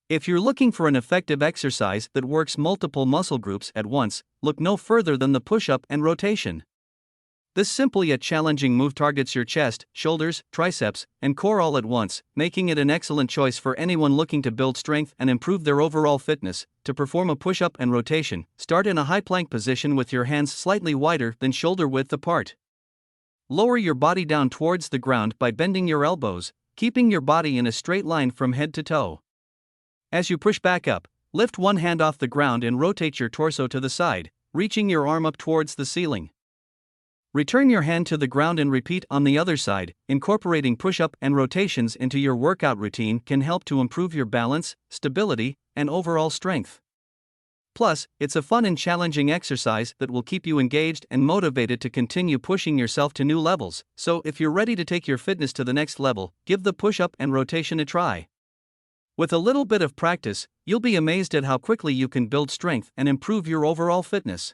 If you're looking for an effective exercise that works multiple muscle groups at once, look no further than the push-up and rotation. This simple yet challenging move targets your chest, shoulders, triceps, and core all at once, making it an excellent choice for anyone looking to build strength and improve their overall fitness. To perform a push-up and rotation, start in a high plank position with your hands slightly wider than shoulder width apart. Lower your body down towards the ground by bending your elbows, keeping your body in a straight line from head to toe. As you push back up, lift one hand off the ground and rotate your torso to the side, reaching your arm up towards the ceiling. Return your hand to the ground and repeat on the other side. Incorporating push-up and rotations into your workout routine can help to improve your balance, stability, and overall strength. Plus, it's a fun and challenging exercise that will keep you engaged and motivated to continue pushing yourself to new levels. So, if you're ready to take your fitness to the next level, give the push-up and rotation a try. With a little bit of practice, you'll be amazed at how quickly you can build strength and improve your overall fitness.